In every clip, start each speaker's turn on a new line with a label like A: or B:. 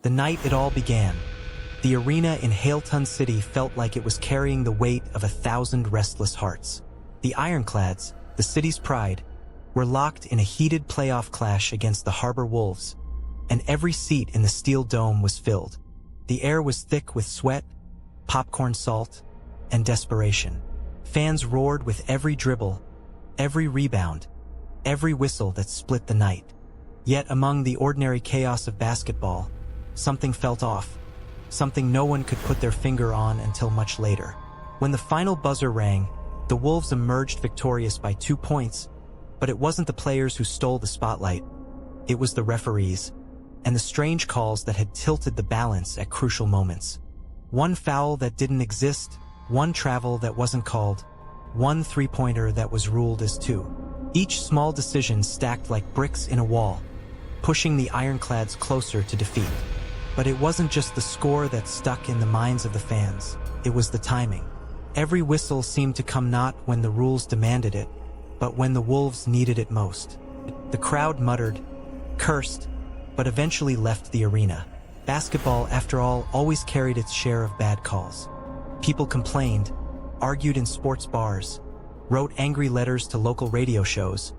A: The night it all began, the arena in Hailton City felt like it was carrying the weight of 1,000 restless hearts. The Ironclads, the city's pride, were locked in a heated playoff clash against the Harbor Wolves, and every seat in the steel dome was filled. The air was thick with sweat, popcorn salt, and desperation. Fans roared with every dribble, every rebound, every whistle that split the night. Yet among the ordinary chaos of basketball, something felt off, something no one could put their finger on until much later. When the final buzzer rang, the Wolves emerged victorious by 2 points, but it wasn't the players who stole the spotlight. It was the referees, and the strange calls that had tilted the balance at crucial moments. One foul that didn't exist, one travel that wasn't called, one three-pointer that was ruled as 2. Each small decision stacked like bricks in a wall, pushing the Ironclads closer to defeat. But it wasn't just the score that stuck in the minds of the fans, it was the timing. Every whistle seemed to come not when the rules demanded it, but when the Wolves needed it most. The crowd muttered, cursed, but eventually left the arena. Basketball, after all, always carried its share of bad calls. People complained, argued in sports bars, wrote angry letters to local radio shows,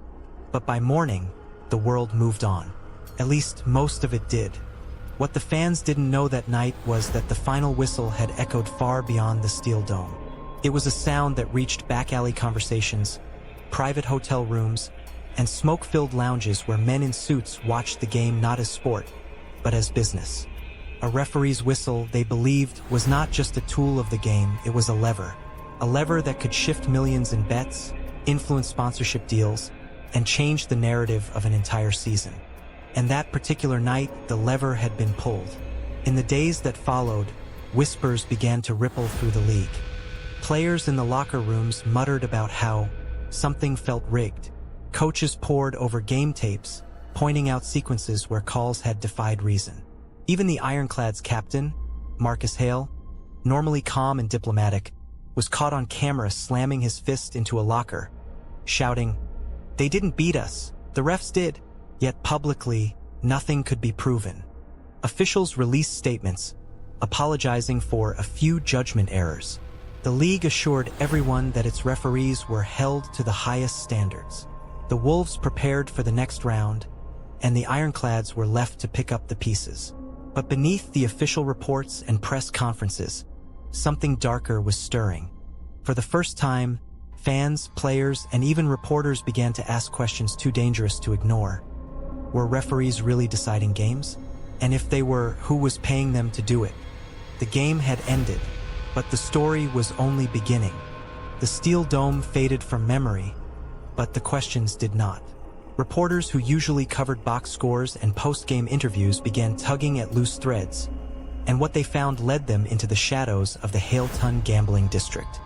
A: but by morning, the world moved on. At least most of it did. What the fans didn't know that night was that the final whistle had echoed far beyond the steel dome. It was a sound that reached back-alley conversations, private hotel rooms, and smoke-filled lounges where men in suits watched the game not as sport, but as business. A referee's whistle, they believed, was not just a tool of the game, it was a lever that could shift millions in bets, influence sponsorship deals, and change the narrative of an entire season. And that particular night, the lever had been pulled. In the days that followed, whispers began to ripple through the league. Players in the locker rooms muttered about how something felt rigged. Coaches pored over game tapes, pointing out sequences where calls had defied reason. Even the Ironclads' captain, Marcus Hale, normally calm and diplomatic, was caught on camera slamming his fist into a locker, shouting, "They didn't beat us, the refs did." Yet publicly, nothing could be proven. Officials released statements, apologizing for a few judgment errors. The league assured everyone that its referees were held to the highest standards. The Wolves prepared for the next round, and the Ironclads were left to pick up the pieces. But beneath the official reports and press conferences, something darker was stirring. For the first time, fans, players, and even reporters began to ask questions too dangerous to ignore. Were referees really deciding games? And if they were, who was paying them to do it? The game had ended, but the story was only beginning. The steel dome faded from memory, but the questions did not. Reporters who usually covered box scores and post-game interviews began tugging at loose threads, and what they found led them into the shadows of the Hailton gambling district.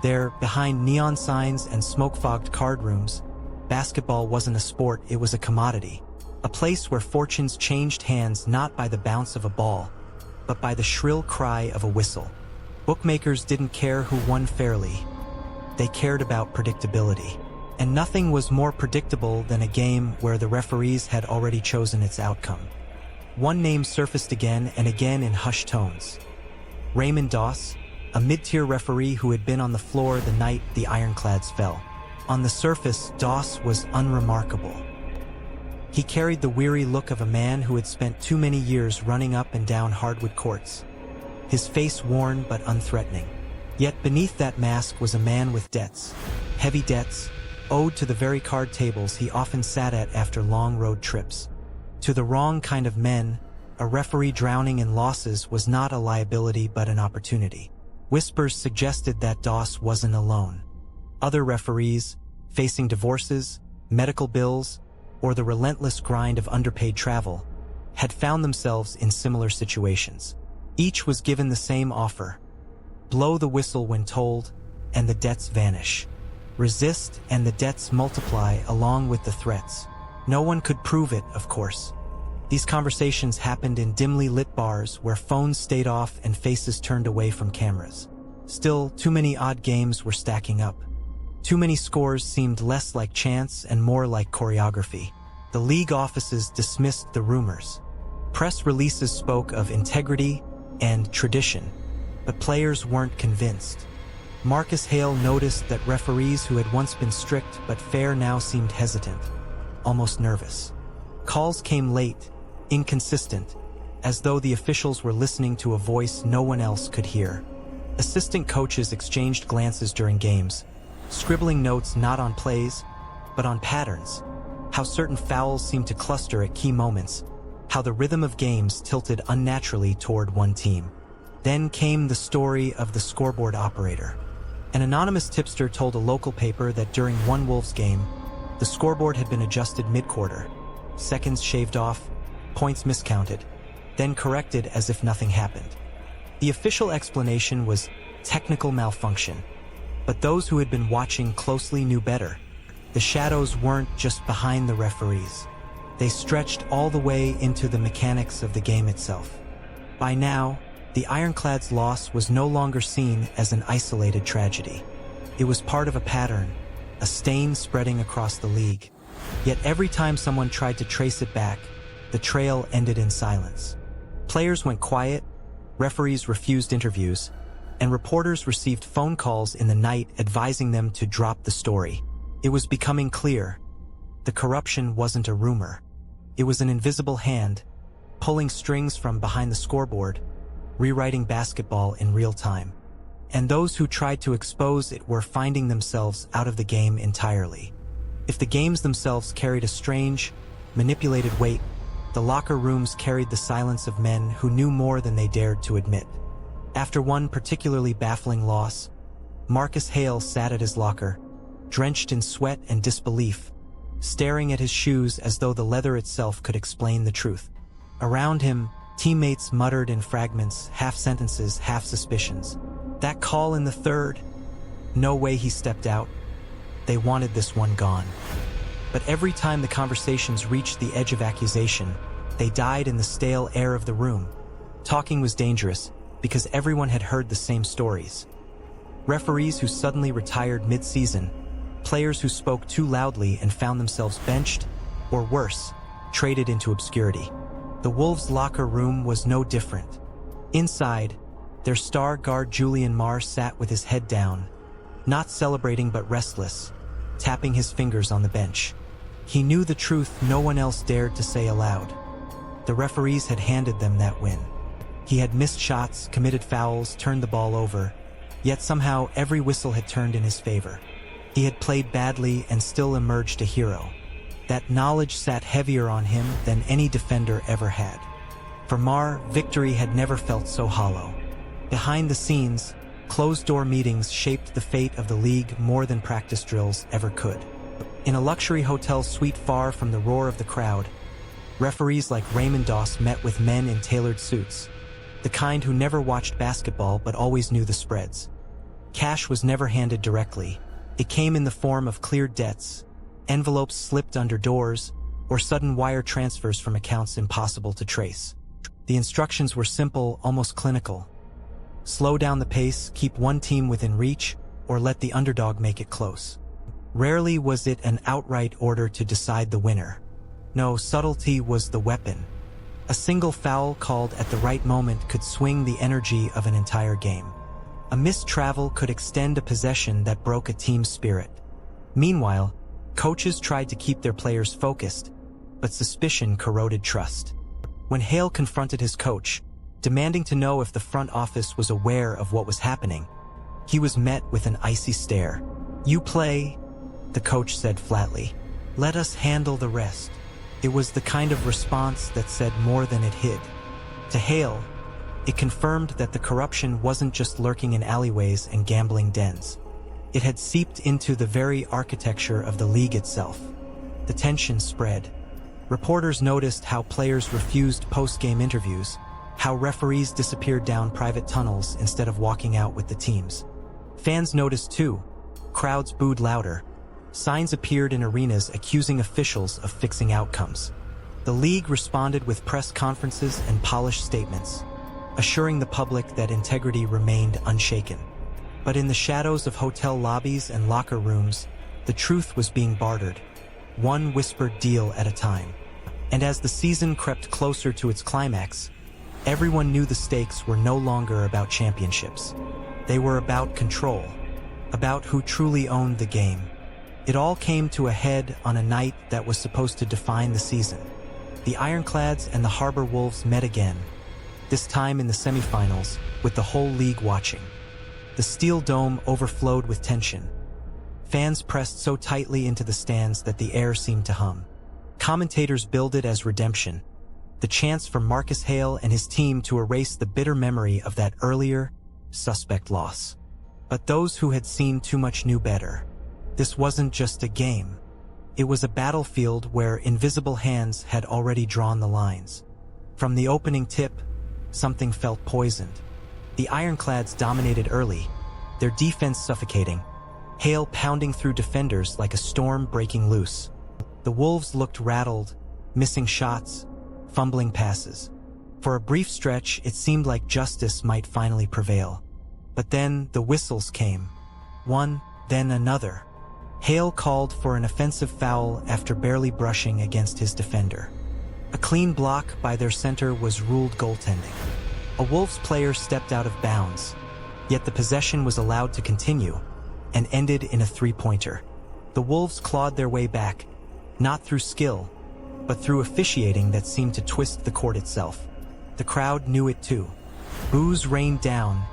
A: There, behind neon signs and smoke-fogged card rooms, basketball wasn't a sport, it was a commodity. A place where fortunes changed hands not by the bounce of a ball, but by the shrill cry of a whistle. Bookmakers didn't care who won fairly. They cared about predictability. And nothing was more predictable than a game where the referees had already chosen its outcome. One name surfaced again and again in hushed tones. Raymond Doss, a mid-tier referee who had been on the floor the night the Ironclads fell. On the surface, Doss was unremarkable. He carried the weary look of a man who had spent too many years running up and down hardwood courts, his face worn but unthreatening. Yet beneath that mask was a man with debts, heavy debts, owed to the very card tables he often sat at after long road trips. To the wrong kind of men, a referee drowning in losses was not a liability but an opportunity. Whispers suggested that Doss wasn't alone. Other referees, facing divorces, medical bills, or the relentless grind of underpaid travel, had found themselves in similar situations. Each was given the same offer: blow the whistle when told, and the debts vanish. Resist, and the debts multiply along with the threats. No one could prove it, of course. These conversations happened in dimly lit bars where phones stayed off and faces turned away from cameras. Still, too many odd games were stacking up. Too many scores seemed less like chance and more like choreography. The league offices dismissed the rumors. Press releases spoke of integrity and tradition, but players weren't convinced. Marcus Hale noticed that referees who had once been strict but fair now seemed hesitant, almost nervous. Calls came late, inconsistent, as though the officials were listening to a voice no one else could hear. Assistant coaches exchanged glances during games, scribbling notes not on plays, but on patterns, how certain fouls seemed to cluster at key moments, how the rhythm of games tilted unnaturally toward one team. Then came the story of the scoreboard operator. An anonymous tipster told a local paper that during one Wolves game, the scoreboard had been adjusted mid-quarter, seconds shaved off, points miscounted, then corrected as if nothing happened. The official explanation was technical malfunction, but those who had been watching closely knew better. The shadows weren't just behind the referees. They stretched all the way into the mechanics of the game itself. By now, the Ironclads' loss was no longer seen as an isolated tragedy. It was part of a pattern, a stain spreading across the league. Yet every time someone tried to trace it back, the trail ended in silence. Players went quiet, referees refused interviews, and reporters received phone calls in the night advising them to drop the story. It was becoming clear. The corruption wasn't a rumor. It was an invisible hand, pulling strings from behind the scoreboard, rewriting basketball in real time. And those who tried to expose it were finding themselves out of the game entirely. If the games themselves carried a strange, manipulated weight, the locker rooms carried the silence of men who knew more than they dared to admit. After one particularly baffling loss, Marcus Hale sat at his locker, drenched in sweat and disbelief, staring at his shoes as though the leather itself could explain the truth. Around him, teammates muttered in fragments, half sentences, half suspicions. That call in the third? No way he stepped out. They wanted this one gone. But every time the conversations reached the edge of accusation, they died in the stale air of the room. Talking was dangerous, because everyone had heard the same stories. Referees who suddenly retired mid-season, players who spoke too loudly and found themselves benched, or worse, traded into obscurity. The Wolves' locker room was no different. Inside, their star guard Julian Marr sat with his head down, not celebrating but restless, tapping his fingers on the bench. He knew the truth no one else dared to say aloud. The referees had handed them that win. He had missed shots, committed fouls, turned the ball over, yet somehow every whistle had turned in his favor. He had played badly and still emerged a hero. That knowledge sat heavier on him than any defender ever had. For Marr, victory had never felt so hollow. Behind the scenes, closed-door meetings shaped the fate of the league more than practice drills ever could. In a luxury hotel suite far from the roar of the crowd, referees like Raymond Doss met with men in tailored suits, the kind who never watched basketball but always knew the spreads. Cash was never handed directly. It came in the form of cleared debts, envelopes slipped under doors, or sudden wire transfers from accounts impossible to trace. The instructions were simple, almost clinical. Slow down the pace, keep one team within reach, or let the underdog make it close. Rarely was it an outright order to decide the winner. No, subtlety was the weapon. A single foul called at the right moment could swing the energy of an entire game. A missed travel could extend a possession that broke a team's spirit. Meanwhile, coaches tried to keep their players focused, but suspicion corroded trust. When Hale confronted his coach, demanding to know if the front office was aware of what was happening, he was met with an icy stare. "You play," the coach said flatly. "Let us handle the rest." It was the kind of response that said more than it hid. To Hale, it confirmed that the corruption wasn't just lurking in alleyways and gambling dens. It had seeped into the very architecture of the league itself. The tension spread. Reporters noticed how players refused post-game interviews, how referees disappeared down private tunnels instead of walking out with the teams. Fans noticed too. Crowds booed louder. Signs appeared in arenas accusing officials of fixing outcomes. The league responded with press conferences and polished statements, assuring the public that integrity remained unshaken. But in the shadows of hotel lobbies and locker rooms, the truth was being bartered, one whispered deal at a time. And as the season crept closer to its climax, everyone knew the stakes were no longer about championships. They were about control, about who truly owned the game. It all came to a head on a night that was supposed to define the season. The Ironclads and the Harbor Wolves met again, this time in the semifinals, with the whole league watching. The Steel Dome overflowed with tension. Fans pressed so tightly into the stands that the air seemed to hum. Commentators billed it as redemption, the chance for Marcus Hale and his team to erase the bitter memory of that earlier, suspect loss. But those who had seen too much knew better. This wasn't just a game. It was a battlefield where invisible hands had already drawn the lines. From the opening tip, something felt poisoned. The Ironclads dominated early, their defense suffocating, Hale pounding through defenders like a storm breaking loose. The Wolves looked rattled, missing shots, fumbling passes. For a brief stretch, it seemed like justice might finally prevail. But then the whistles came. One, then another. Hale called for an offensive foul after barely brushing against his defender. A clean block by their center was ruled goaltending. A Wolves player stepped out of bounds, yet the possession was allowed to continue and ended in a three-pointer. The Wolves clawed their way back, not through skill, but through officiating that seemed to twist the court itself. The crowd knew it too. Boos rained down,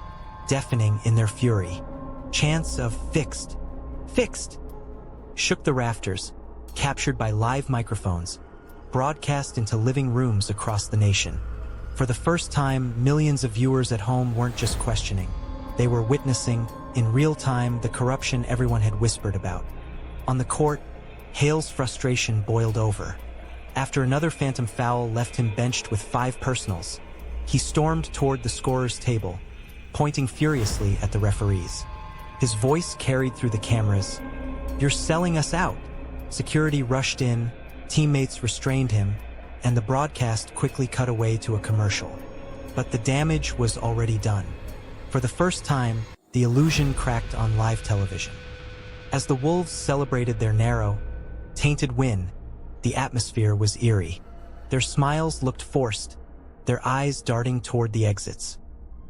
A: deafening in their fury. Chants of "fixed, fixed," shook the rafters, captured by live microphones, broadcast into living rooms across the nation. For the first time, millions of viewers at home weren't just questioning. They were witnessing, in real time, the corruption everyone had whispered about. On the court, Hale's frustration boiled over. After another phantom foul left him benched with 5 personals, he stormed toward the scorer's table, pointing furiously at the referees. His voice carried through the cameras. "You're selling us out." Security rushed in, teammates restrained him, and the broadcast quickly cut away to a commercial. But the damage was already done. For the first time, the illusion cracked on live television. As the Wolves celebrated their narrow, tainted win, the atmosphere was eerie. Their smiles looked forced, their eyes darting toward the exits.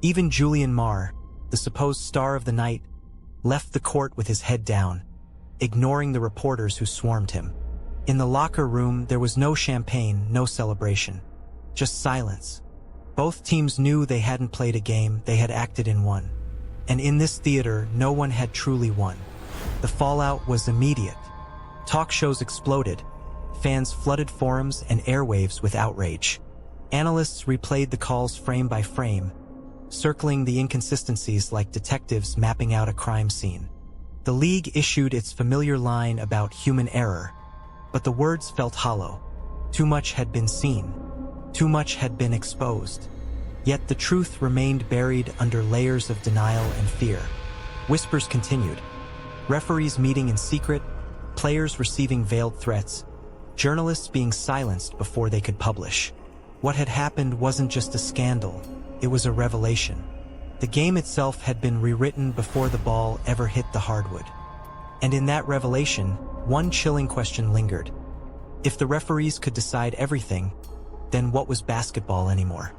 A: Even Julian Marr, the supposed star of the night, left the court with his head down, ignoring the reporters who swarmed him. In the locker room, there was no champagne, no celebration, just silence. Both teams knew they hadn't played a game, they had acted in one. And in this theater, no one had truly won. The fallout was immediate. Talk shows exploded. Fans flooded forums and airwaves with outrage. Analysts replayed the calls frame by frame, circling the inconsistencies like detectives mapping out a crime scene. The league issued its familiar line about human error, but the words felt hollow. Too much had been seen. Too much had been exposed. Yet the truth remained buried under layers of denial and fear. Whispers continued. Referees meeting in secret, players receiving veiled threats, journalists being silenced before they could publish. What had happened wasn't just a scandal, it was a revelation. The game itself had been rewritten before the ball ever hit the hardwood. And in that revelation, one chilling question lingered. If the referees could decide everything, then what was basketball anymore?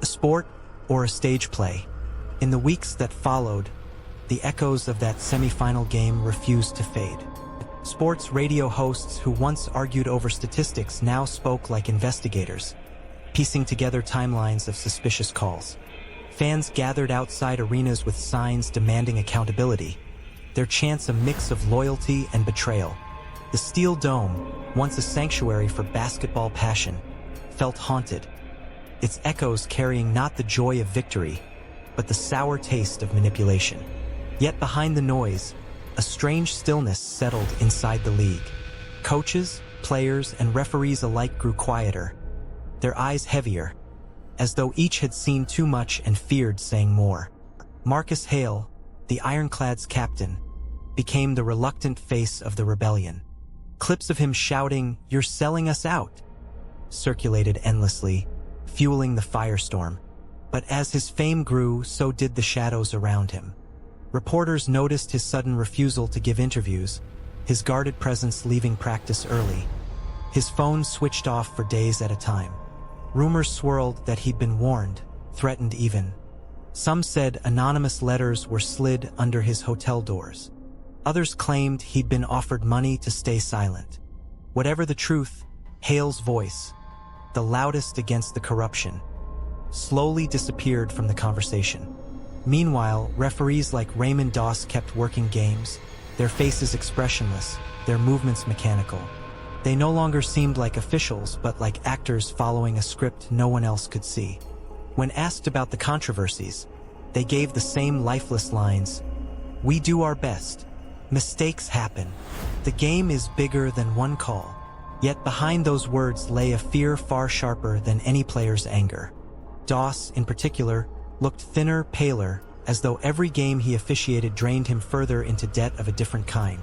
A: A sport or a stage play? In the weeks that followed, the echoes of that semifinal game refused to fade. Sports radio hosts who once argued over statistics now spoke like investigators, piecing together timelines of suspicious calls. Fans gathered outside arenas with signs demanding accountability, their chants a mix of loyalty and betrayal. The Steel Dome, once a sanctuary for basketball passion, felt haunted, its echoes carrying not the joy of victory, but the sour taste of manipulation. Yet behind the noise, a strange stillness settled inside the league. Coaches, players, and referees alike grew quieter, their eyes heavier, as though each had seen too much and feared saying more. Marcus Hale, the Ironclads' captain, became the reluctant face of the rebellion. Clips of him shouting, "You're selling us out," circulated endlessly, fueling the firestorm. But as his fame grew, so did the shadows around him. Reporters noticed his sudden refusal to give interviews, his guarded presence leaving practice early, His phone switched off for days at a time. Rumors swirled that he'd been warned, threatened even. Some said anonymous letters were slid under his hotel doors. Others claimed he'd been offered money to stay silent. Whatever the truth, Hale's voice, the loudest against the corruption, slowly disappeared from the conversation. Meanwhile, referees like Raymond Doss kept working games, their faces expressionless, their movements mechanical. They no longer seemed like officials, but like actors following a script no one else could see. When asked about the controversies, they gave the same lifeless lines. "We do our best. Mistakes happen. The game is bigger than one call." Yet behind those words lay a fear far sharper than any player's anger. Doss, in particular, looked thinner, paler, as though every game he officiated drained him further into debt of a different kind.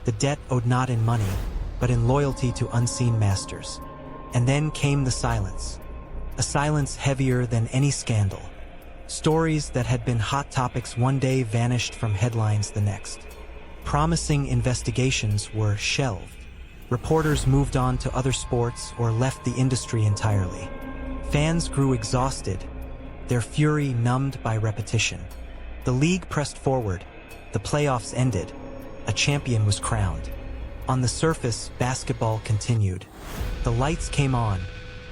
A: The debt owed not in money, but in loyalty to unseen masters. And then came the silence. A silence heavier than any scandal. Stories that had been hot topics one day vanished from headlines the next. Promising investigations were shelved. Reporters moved on to other sports or left the industry entirely. Fans grew exhausted, their fury numbed by repetition. The league pressed forward, the playoffs ended, a champion was crowned. On the surface, basketball continued. The lights came on,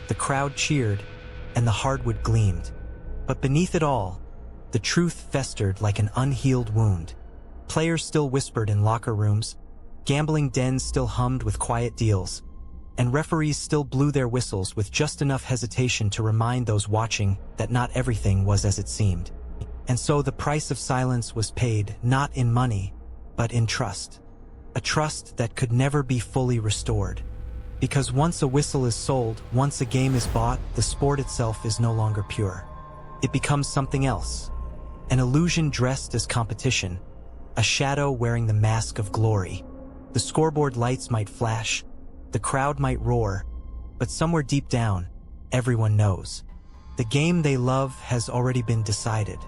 A: the crowd cheered, and the hardwood gleamed. But beneath it all, the truth festered like an unhealed wound. Players still whispered in locker rooms, gambling dens still hummed with quiet deals, and referees still blew their whistles with just enough hesitation to remind those watching that not everything was as it seemed. And so the price of silence was paid not in money, but in trust. A trust that could never be fully restored. Because once a whistle is sold, once a game is bought, the sport itself is no longer pure. It becomes something else. An illusion dressed as competition, a shadow wearing the mask of glory. The scoreboard lights might flash, the crowd might roar, but somewhere deep down, everyone knows. The game they love has already been decided.